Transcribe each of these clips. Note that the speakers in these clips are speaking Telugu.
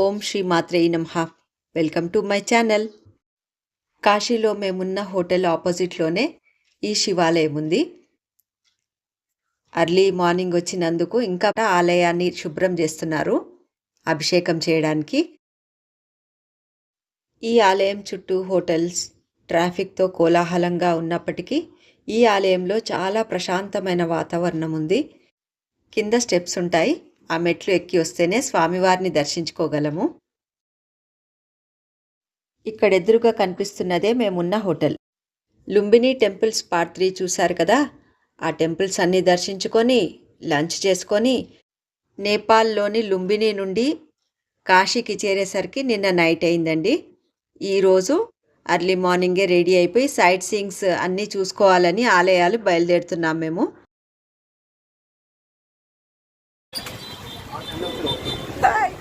ఓం శ్రీ మాత్రే నమః. Welcome to my channel. కాశీలో మేమున్న హోటల్ ఆపోజిట్లోనే ఈ శివాలయం ఉంది. అర్లీ మార్నింగ్ వచ్చినందుకు ఇంకా ఆలయాన్ని శుభ్రం చేస్తున్నారు అభిషేకం చేయడానికి. ఈ ఆలయం చుట్టూ హోటల్స్, ట్రాఫిక్తో కోలాహలంగా ఉన్నప్పటికీ ఈ ఆలయంలో చాలా ప్రశాంతమైన వాతావరణం ఉంది. కింద స్టెప్స్ ఉంటాయి. ఆ మెట్లు ఎక్కి వస్తేనే స్వామివారిని దర్శించుకోగలము. ఇక్కడ ఎదురుగా కనిపిస్తున్నదే మేమున్న హోటల్. లుంబిని టెంపుల్స్ పార్ట్ 3 చూశారు కదా. ఆ టెంపుల్స్ అన్నీ దర్శించుకొని లంచ్ చేసుకొని నేపాల్లోని లుంబిని నుండి కాశీకి చేరేసరికి నిన్న నైట్ అయిందండి. ఈరోజు అర్లీ మార్నింగే రెడీ అయిపోయి సైట్ సీయింగ్స్ అన్నీ చూసుకోవాలని ఆలయాలు బయలుదేరుతున్నాం మేము.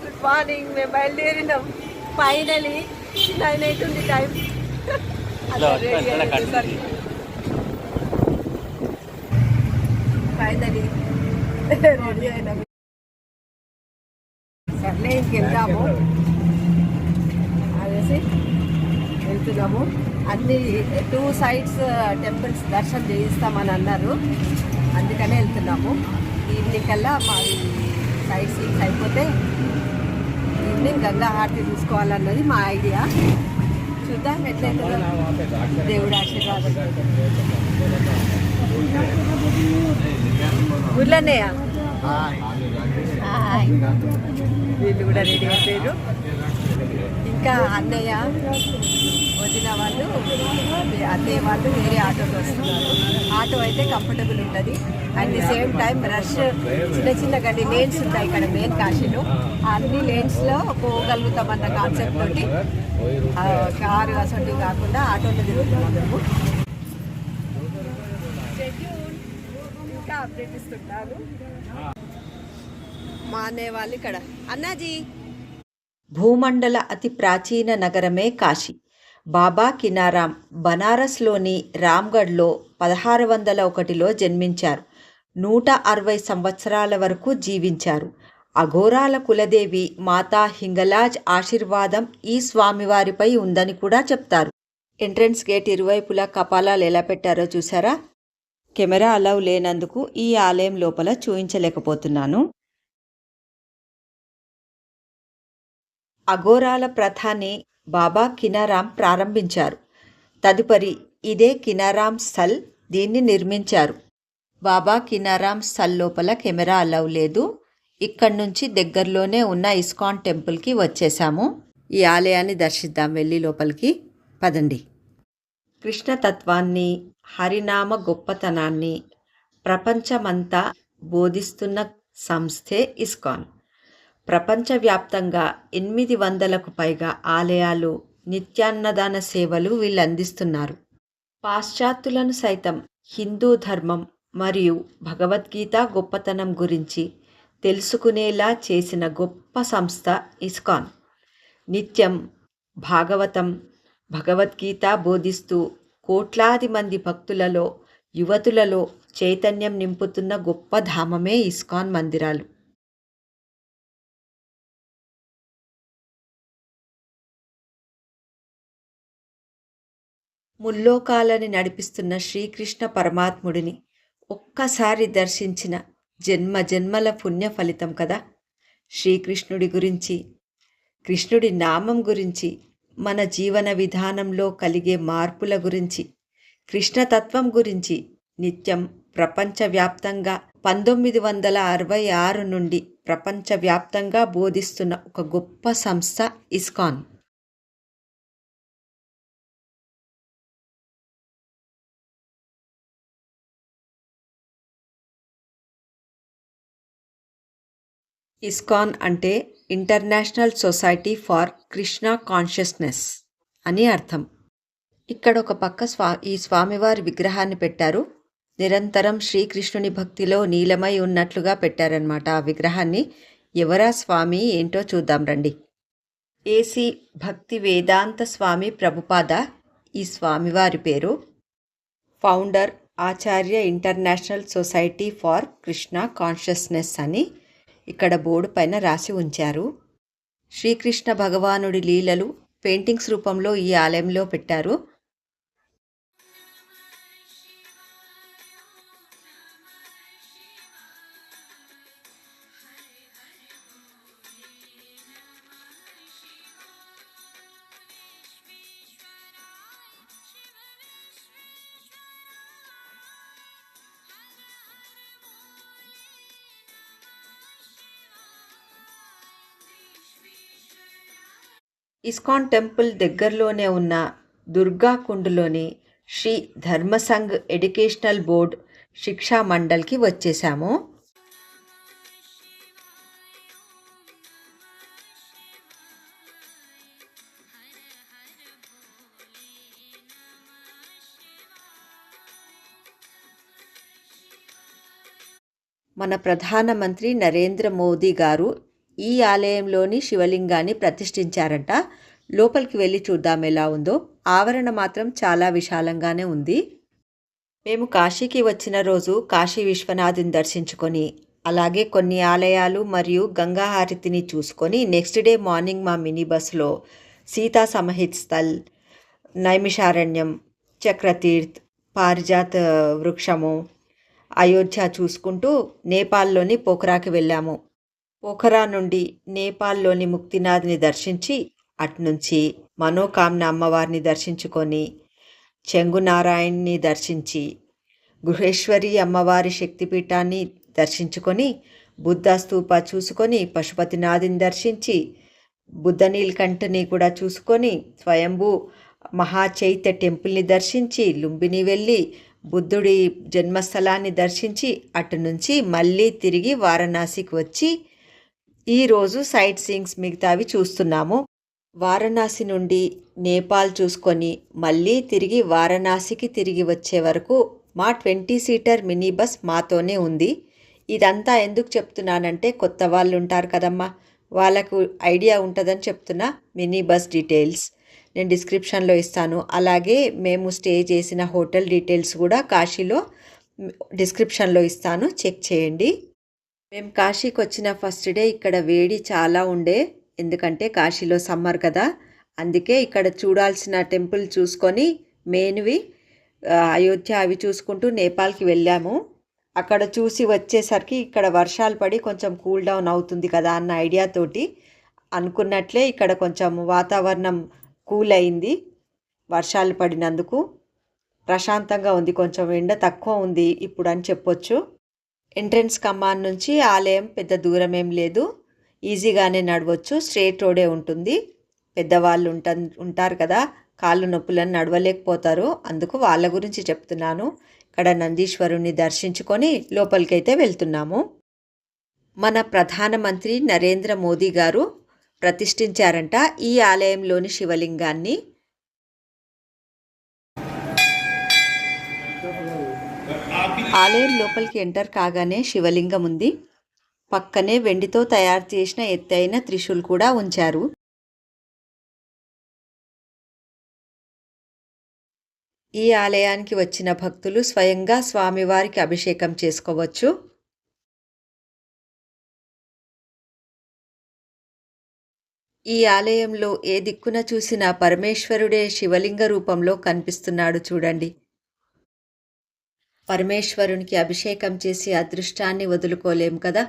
Good morning. మేము బయలుదేరినాం. ఫైనలీ 9 అవుతుంది టైం. ఫైనలీ రెడీ అయినాం. సర్లే ఇంకెళ్దాము అనేసి వెళ్తున్నాము. అన్ని 2 సైడ్స్ టెంపుల్స్ దర్శనం చేయిస్తామని అన్నారు. అందుకనే వెళ్తున్నాము. ఈవినింగ్ కల్లా మాది సైట్ సీయింగ్స్ అయిపోతే ఈవినింగ్ గంగా హారతి చూసుకోవాలన్నది మా ఐడియా. చూద్దాం ఎట్లయితే దేవుడి ఆశీర్వాదం. ఊర్లోనేయా వీళ్ళు కూడా రెడీ అయిపోయారు. ఇంకా అన్నయ్య వదిన వాళ్ళు, అన్నయ్య వాళ్ళు వేరే ఆటోలో వస్తున్నారు. ఆటో అయితే కంఫర్టబుల్ ఉంటుంది. At the same time rush, చిన్న చిన్న గడ్డి లేన్స్ ఉంటాయి ఇక్కడ మెయిన్ కాశీలో. అన్ని లేన్స్లో పోగలుగుతామన్న కాన్సెప్ట్ తోటి కారు అసలు కాకుండా ఆటోలో తిరుగుతున్నాం మేము. ఇంకా అప్డేట్ ఇస్తుంటారు మా అన్నయ్య వాళ్ళు ఇక్కడ. అన్నాజీ, భూమండల అతి ప్రాచీన నగరమే కాశీ. బాబా కినారాం బనారస్లోని రామ్గఢ్లో 1601లో జన్మించారు. 160 సంవత్సరాల వరకు జీవించారు. అఘోరాల కులదేవి మాతా హింగలాజ్ ఆశీర్వాదం ఈ స్వామివారిపై ఉందని కూడా చెప్తారు. ఎంట్రన్స్ గేట్ ఇరువైపులా కపాలాలు ఎలా పెట్టారో చూసారా. కెమెరా అలౌ లేనందుకు ఈ ఆలయం లోపల చూయించలేకపోతున్నాను. అఘోరాల ప్రథాని బాబా కినారాం ప్రారంభించారు. తదుపరి ఇదే కినారాం స్థల్ దీన్ని నిర్మించారు. బాబా కినారాం స్థల్ లోపల కెమెరా అలౌ లేదు. ఇక్కడి నుంచి దగ్గరలోనే ఉన్న ఇస్కాన్ టెంపుల్కి వచ్చేసాము. ఈ ఆలయాన్ని దర్శిద్దాం వెళ్ళి లోపలికి పదండి. కృష్ణతత్వాన్ని, హరినామ గొప్పతనాన్ని ప్రపంచమంతా బోధిస్తున్న సంస్థే ఇస్కాన్. ప్రపంచవ్యాప్తంగా 800కు పైగా ఆలయాలు, నిత్యాన్నదాన సేవలు వీళ్ళు అందిస్తున్నారు. పాశ్చాత్యులను సైతం హిందూ ధర్మం మరియు భగవద్గీత గొప్పతనం గురించి తెలుసుకునేలా చేసిన గొప్ప సంస్థ ఇస్కాన్. నిత్యం భాగవతం, భగవద్గీత బోధిస్తూ కోట్లాది మంది భక్తులలో, యువతులలో చైతన్యం నింపుతున్న గొప్ప ధామమే ఇస్కాన్ మందిరాలు. ముల్లోకాలని నడిపిస్తున్న శ్రీకృష్ణ పరమాత్ముడిని ఒక్కసారి దర్శించిన జన్మ జన్మల పుణ్య ఫలితం కదా. శ్రీకృష్ణుడి గురించి, కృష్ణుడి నామం గురించి, మన జీవన విధానంలో కలిగే మార్పుల గురించి, కృష్ణతత్వం గురించి నిత్యం ప్రపంచవ్యాప్తంగా 1966 నుండి ప్రపంచవ్యాప్తంగా బోధిస్తున్న ఒక గొప్ప సంస్థ ఇస్కాన్. ఇస్కాన్ అంటే international society for Krishna consciousness అని అర్థం. ఇక్కడ ఒక పక్క ఈ స్వామివారి విగ్రహాన్ని పెట్టారు. నిరంతరం శ్రీకృష్ణుని భక్తిలో నీలమై ఉన్నట్లుగా పెట్టారనమాట ఆ విగ్రహాన్ని. ఎవరా స్వామి ఏంటో చూద్దాం రండి. ఏసీ భక్తి వేదాంత స్వామి ప్రభుపాద ఈ స్వామివారి పేరు. Founder Acharya international society for Krishna consciousness అని ఇక్కడ బోర్డు పైన రాసి ఉంచారు. శ్రీకృష్ణ భగవానుడి లీలలు పెయింటింగ్స్ రూపంలో ఈ ఆలయంలో పెట్టారు. ఇస్కాన్ టెంపుల్ దగ్గరలోనే ఉన్న దుర్గా కుండ్లోని శ్రీ ధర్మసంఘ్ ఎడ్యుకేషనల్ బోర్డ్ శిక్షా మండల్కి వచ్చేసాము. మన ప్రధానమంత్రి నరేంద్ర మోదీ గారు ఈ ఆలయంలోని శివలింగాన్ని ప్రతిష్ఠించారంట. లోపలికి వెళ్ళి చూద్దాం ఎలా ఉందో. ఆవరణ మాత్రం చాలా విశాలంగానే ఉంది. మేము కాశీకి వచ్చిన రోజు కాశీ విశ్వనాథుని దర్శించుకొని అలాగే కొన్ని ఆలయాలు మరియు గంగా హారతిని చూసుకొని నెక్స్ట్ డే మార్నింగ్ మా మినీ బస్సులో సీతా సమహిత్ స్థల్, నైమిషారణ్యం, చక్రతీర్థ్, పారిజాత వృక్షము, అయోధ్య చూసుకుంటూ నేపాల్లోని పోఖరాకి వెళ్ళాము. పోఖరా నుండి నేపాల్లోని ముక్తినాథ్ని దర్శించి అట్నుంచి మనోకామ్న అమ్మవారిని దర్శించుకొని చెంగునారాయణ్ని దర్శించి గుహేశ్వరి అమ్మవారి శక్తిపీఠాన్ని దర్శించుకొని బుద్ధ స్తూప చూసుకొని పశుపతినాథుని దర్శించి బుద్ధ నీలకంఠని కూడా చూసుకొని స్వయంభూ మహాచైత్య టెంపుల్ని దర్శించి లుంబిని వెళ్ళి బుద్ధుడి జన్మస్థలాన్ని దర్శించి అటు నుంచి మళ్ళీ తిరిగి వారణాసికి వచ్చి ఈరోజు సైట్ సీయింగ్స్ మిగతావి చూస్తున్నాము. వారణాసి నుండి నేపాల్ చూసుకొని మళ్ళీ తిరిగి వారణాసికి తిరిగి వచ్చే వరకు మా 20 సీటర్ మినీ బస్ మాతోనే ఉంది. ఇదంతా ఎందుకు చెప్తున్నానంటే కొత్త వాళ్ళు ఉంటారు కదమ్మా, వాళ్ళకు ఐడియా ఉంటుందని చెప్తున్నా. మినీ బస్ డీటెయిల్స్ నేను డిస్క్రిప్షన్లో ఇస్తాను. అలాగే మేము స్టే చేసిన హోటల్ డీటెయిల్స్ కూడా కాశీలో డిస్క్రిప్షన్లో ఇస్తాను, చెక్ చేయండి. మేము కాశీకి వచ్చిన ఫస్ట్ డే ఇక్కడ వేడి చాలా ఉండే, ఎందుకంటే కాశీలో సమ్మర్ కదా. అందుకే ఇక్కడ చూడాల్సిన టెంపుల్ చూసుకొని మెయిన్వి అయోధ్య అవి చూసుకుంటూ నేపాల్కి వెళ్ళాము. అక్కడ చూసి వచ్చేసరికి ఇక్కడ వర్షాలు పడి కొంచెం కూల్ డౌన్ అవుతుంది కదా అన్న ఐడియాతోటి అనుకున్నట్లే ఇక్కడ కొంచెం వాతావరణం కూల్ అయింది. వర్షాలు పడినందుకు ప్రశాంతంగా ఉంది, కొంచెం ఎండ తక్కువ ఉంది ఇప్పుడు అని చెప్పొచ్చు. ఎంట్రన్స్ కమాన్ నుంచి ఆలయం పెద్ద దూరం ఏం లేదు, ఈజీగానే నడవచ్చు. స్ట్రేట్ రోడే ఉంటుంది. పెద్దవాళ్ళు ఉంటారు కదా, కాళ్ళు నొప్పులను నడవలేకపోతారు, అందుకు వాళ్ళ గురించి చెప్తున్నాను. ఇక్కడ నందీశ్వరుణ్ణి దర్శించుకొని లోపలికైతే వెళ్తున్నాము. మన ప్రధానమంత్రి నరేంద్ర మోదీ గారు ప్రతిష్ఠించారంట ఈ ఆలయంలోని శివలింగాన్ని. ఆలయం లోపలికి ఎంటర్ కాగానే శివలింగం ఉంది. పక్కనే వెండితో తయారు చేసిన ఎత్తైన త్రిశూల్ కూడా ఉంచారు. ఈ ఆలయానికి వచ్చిన భక్తులు స్వయంగా స్వామివారికి అభిషేకం చేసుకోవచ్చు. ఈ ఆలయంలో ఏ దిక్కున చూసినా పరమేశ్వరుడే శివలింగ రూపంలో కనిపిస్తున్నాడు చూడండి. పరమేశ్వరునికి అభిషేకం చేసి అదృష్టాన్ని వదులుకోలేం కదా.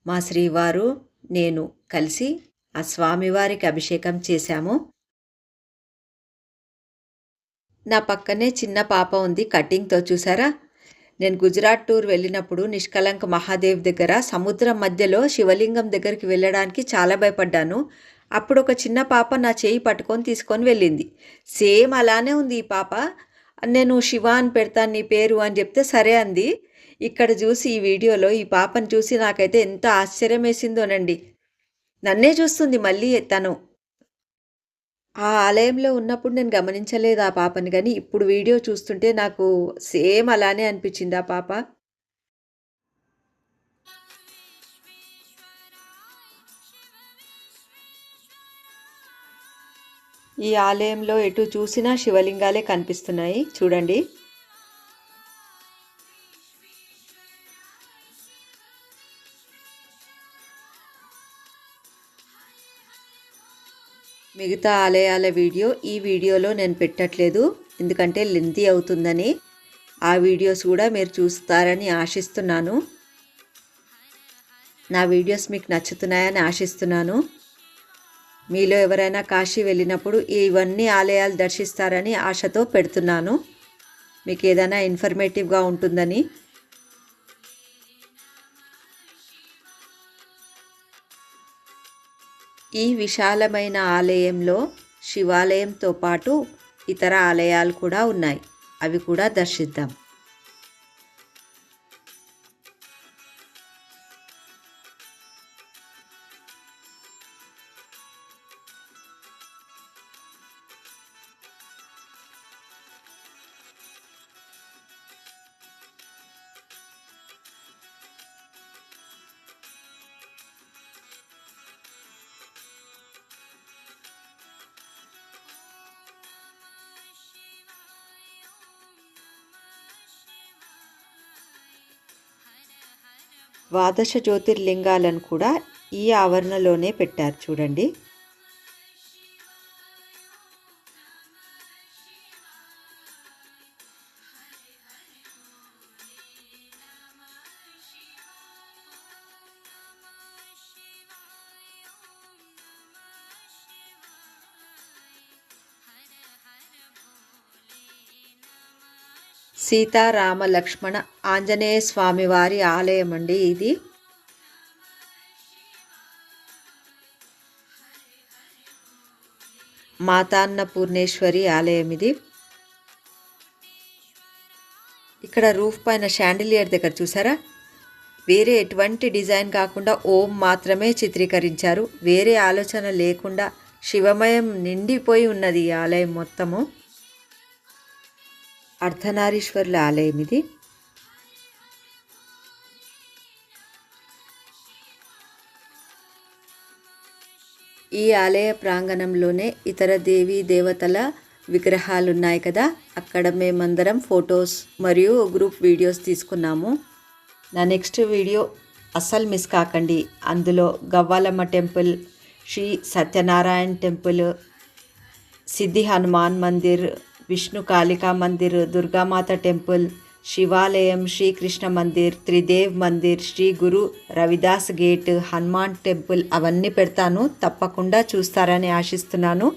మా శ్రీవారు నేను కలిసి ఆ స్వామివారికి అభిషేకం చేశాము. నా పక్కనే చిన్న పాప ఉంది కటింగ్తో, చూసారా. నేను గుజరాత్ టూర్ వెళ్ళినప్పుడు నిష్కలంక మహాదేవ్ దగ్గర సముద్రం మధ్యలో శివలింగం దగ్గరికి వెళ్ళడానికి చాలా భయపడ్డాను. అప్పుడు ఒక చిన్న పాప నా చేయి పట్టుకొని తీసుకొని వెళ్ళింది. సేమ్ అలానే ఉంది ఈ పాప. నేను శివ అని పెడతాను నీ పేరు అని చెప్తే సరే అంది. ఇక్కడ చూసి ఈ వీడియోలో ఈ పాపను చూసి నాకైతే ఎంత ఆశ్చర్యం వేసిందోనండి. నన్నే చూస్తుంది మళ్ళీ తను. ఆ ఆలయంలో ఉన్నప్పుడు నేను గమనించలేదు ఆ పాపని, కానీ ఇప్పుడు వీడియో చూస్తుంటే నాకు సేమ్ అలానే అనిపించింది ఆ పాప. ఈ ఆలయంలో ఎటు చూసినా శివలింగాలే కనిపిస్తున్నాయి చూడండి. మిగతా ఆలయాల వీడియో ఈ వీడియోలో నేను పెట్టట్లేదు, ఎందుకంటే లెంతీ అవుతుందని. ఆ వీడియోస్ కూడా మీరు చూస్తారని ఆశిస్తున్నాను. నా వీడియోస్ మీకు నచ్చుతున్నాయని ఆశిస్తున్నాను. మీలో ఎవరైనా కాశీ వెళ్ళినప్పుడు ఇవన్నీ ఆలయాలు దర్శిస్తారని ఆశతో పెడుతున్నాను, మీకు ఏదైనా ఇన్ఫర్మేటివ్గా ఉంటుందని. ఈ విశాలమైన ఆలయంలో శివాలయంతో పాటు ఇతర ఆలయాలు కూడా ఉన్నాయి, అవి కూడా దర్శిద్దాం. ద్వాదశ జ్యోతిర్లింగాలను కూడా ఈ ఆవరణలోనే పెట్టారు చూడండి. సీతారామ లక్ష్మణ ఆంజనేయ స్వామి వారి ఆలయం అండి ఇది. మాతాన్నపూర్ణేశ్వరి ఆలయం ఇది. ఇక్కడ రూఫ్ పైన షాండిలియర్ దగ్గర చూసారా, వేరే ఎటువంటి డిజైన్ కాకుండా ఓం మాత్రమే చిత్రీకరించారు. వేరే ఆలోచన లేకుండా శివమయం నిండిపోయి ఉన్నది ఈ ఆలయం మొత్తము. అర్ధనారీశ్వరుల ఆలయం ఇది. ఈ ఆలయ ప్రాంగణంలోనే ఇతర దేవీ దేవతల విగ్రహాలు ఉన్నాయి కదా, అక్కడ మేమందరం ఫొటోస్ మరియు గ్రూప్ వీడియోస్ తీసుకున్నాము. నా నెక్స్ట్ వీడియో అస్సలు మిస్ కాకండి. అందులో గవ్వాలమ్మ టెంపుల్, శ్రీ సత్యనారాయణ టెంపుల్, సిద్ధి హనుమాన్ మందిర్, విష్ణు కాళికా మందిర్, దుర్గామాత టెంపుల్, శివాలయం, శ్రీకృష్ణ మందిర్, త్రిదేవ్ మందిర్, శ్రీ గురు రవిదాస్ గేట్, హనుమాన్ టెంపుల్ అవన్నీ పెడతాను. తప్పకుండా చూస్తారని ఆశిస్తున్నాను.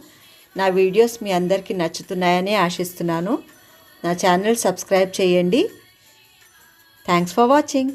నా వీడియోస్ మీ అందరికీ నచ్చుతున్నాయని ఆశిస్తున్నాను. నా ఛానల్ సబ్స్క్రైబ్ చేయండి. Thanks for watching.